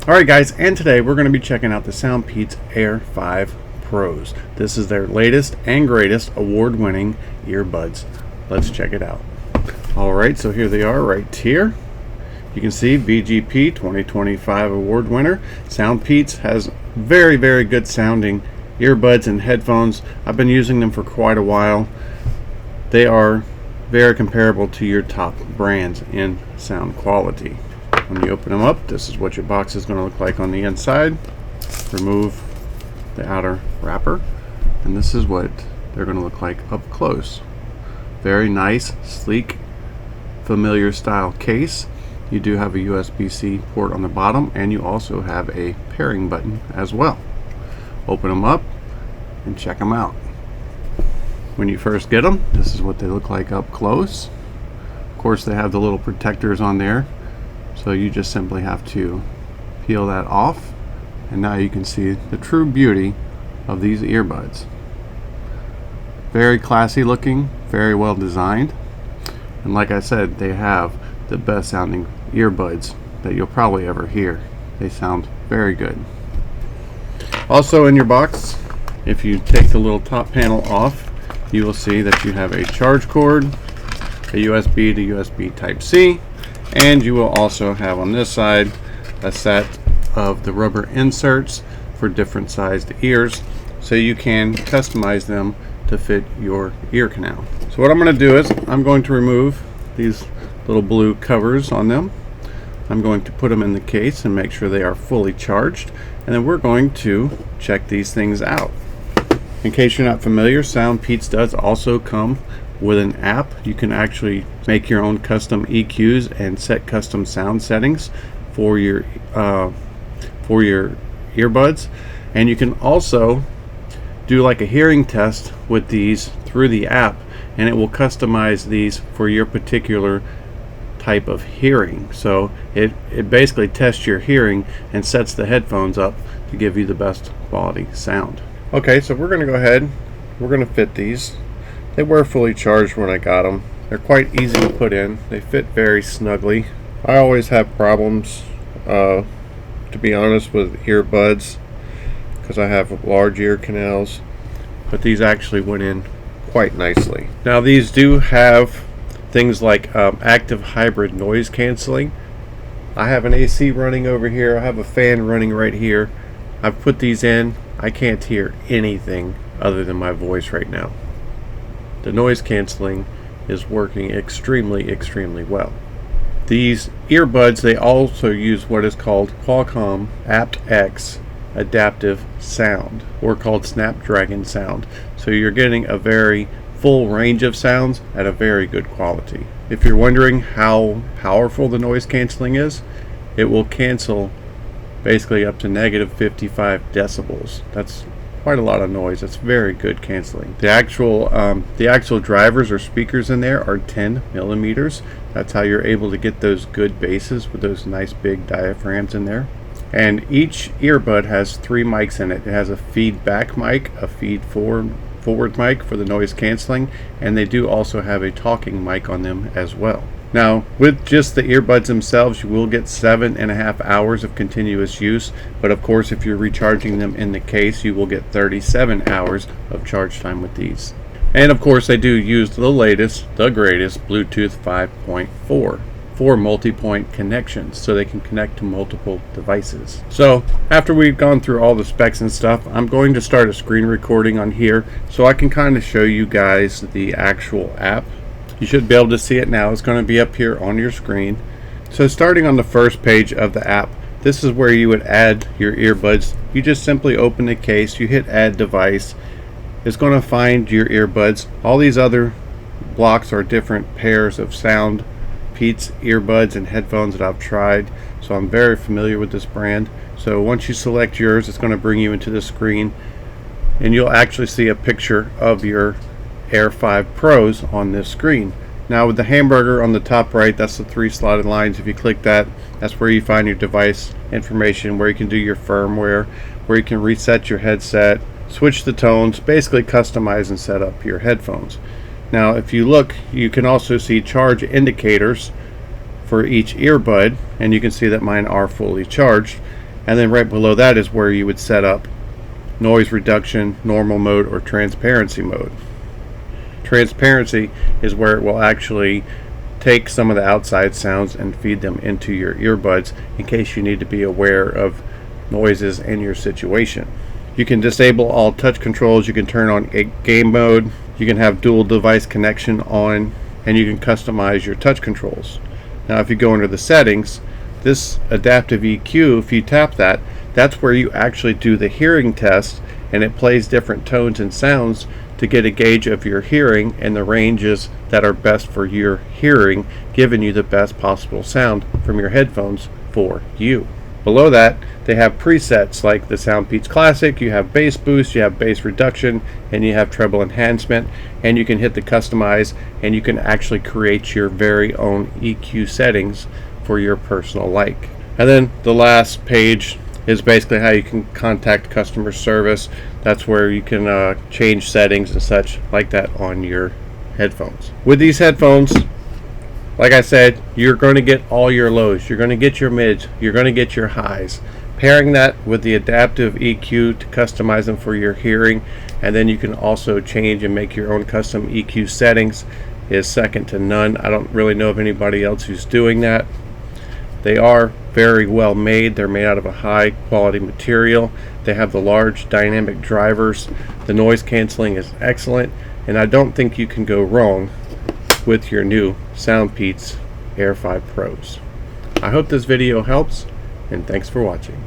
Alright guys, and today we're going to be checking out the SoundPEATS Air5 Pros. This is their latest and greatest award-winning earbuds. Let's check it out. Alright, so here they are right here. You can see VGP 2025 award winner. SoundPEATS has very good sounding earbuds and headphones. I've been using them for quite a while. They are very comparable to your top brands in sound quality. When you open them up, this is what your box is going to look like on the inside. Remove the outer wrapper, and this is what they're going to look like up close. Very nice, sleek, familiar style case. You do have a USB-C port on the bottom, and you also have a pairing button as well. Open them up and check them out. When you first get them, this is what they look like up close. Of course, they have the little protectors on there, so you just simply have to peel that off, and now you can see the true beauty of these earbuds. Very classy looking, very well designed, and like I said, they have the best sounding earbuds that you'll probably ever hear. They sound very good. Also in your box, if you take the little top panel off, you will see that you have a charge cord, a USB to USB Type-C, and you will also have on this side a set of the rubber inserts for different sized ears, so you can customize them to fit your ear canal. So what I'm going to do is I'm going to remove these little blue covers on them. I'm going to put them in the case and make sure they are fully charged, and then we're going to check these things out. In case you're not familiar, SoundPEATS does also come with an app. You can actually make your own custom EQs and set custom sound settings for your earbuds, and you can also do like a hearing test with these through the app, and it will customize these for your particular type of hearing. So it basically tests your hearing and sets the headphones up to give you the best quality sound. Okay, so we're going to go ahead, we're going to fit these. They were fully charged when I got them. They're quite easy to put in. They fit very snugly. I always have problems, to be honest, with earbuds because I have large ear canals, but these actually went in quite nicely. Now these do have things like active hybrid noise canceling. I have an AC running over here. I have a fan running right here. I've put these in. I can't hear anything other than my voice right now. The noise canceling is working extremely well. These earbuds, they also use what is called Qualcomm aptX adaptive sound, or called Snapdragon sound. So you're getting a very full range of sounds at a very good quality. If you're wondering how powerful the noise canceling is, it will cancel basically up to -55 decibels. That's quite a lot of noise. It's very good canceling. The actual drivers or speakers in there are 10 millimeters. That's how you're able to get those good basses with those nice big diaphragms in there. And each earbud has 3 mics in it. It has a feedback mic, a feed forward mic for the noise canceling, and they do also have a talking mic on them as well. Now, with just the earbuds themselves, you will get 7.5 hours of continuous use, but of course if you're recharging them in the case, you will get 37 hours of charge time with these. And of course they do use the latest, the greatest Bluetooth 5.4 for multi-point connections, so they can connect to multiple devices. So after we've gone through all the specs and stuff, I'm going to start a screen recording on here so I can kind of show you guys the actual app. You should be able to see it now. It's going to be up here on your screen. So starting on the first page of the app, this is where you would add your earbuds. You just simply open the case, you hit add device. It's going to find your earbuds. All these other blocks are different pairs of SoundPEATS earbuds and headphones that I've tried, so I'm very familiar with this brand. So once you select yours, it's going to bring you into the screen, and you'll actually see a picture of your Air5 Pros on this screen. Now with the hamburger on the top right, that's the 3 slotted lines. If you click that, that's where you find your device information, where you can do your firmware, where you can reset your headset, switch the tones, basically customize and set up your headphones. Now if you look, you can also see charge indicators for each earbud, and you can see that mine are fully charged. And then right below that is where you would set up noise reduction, normal mode, or transparency mode. Transparency is where it will actually take some of the outside sounds and feed them into your earbuds in case you need to be aware of noises in your situation. You can disable all touch controls, you can turn on a game mode, you can have dual device connection on, and you can customize your touch controls. Now if you go under the settings, this adaptive EQ, if you tap that, that's where you actually do the hearing test, and it plays different tones and sounds to get a gauge of your hearing and the ranges that are best for your hearing, giving you the best possible sound from your headphones for you. Below that, they have presets like the SoundPEATS Classic, you have bass boost, you have bass reduction, and you have treble enhancement, and you can hit the customize, and you can actually create your very own EQ settings for your personal like. And then the last page is basically how you can contact customer service. That's where you can change settings and such like that on your headphones. With these headphones, like I said, you're going to get all your lows, you're going to get your mids, you're going to get your highs. Pairing that with the adaptive EQ to customize them for your hearing, and then you can also change and make your own custom EQ settings, is second to none. I don't really know of anybody else who's doing that. They are very well made. They're made out of a high quality material. They have the large dynamic drivers. The noise canceling is excellent, and I don't think you can go wrong with your new SoundPEATS Air 5 Pros. I hope this video helps, and thanks for watching.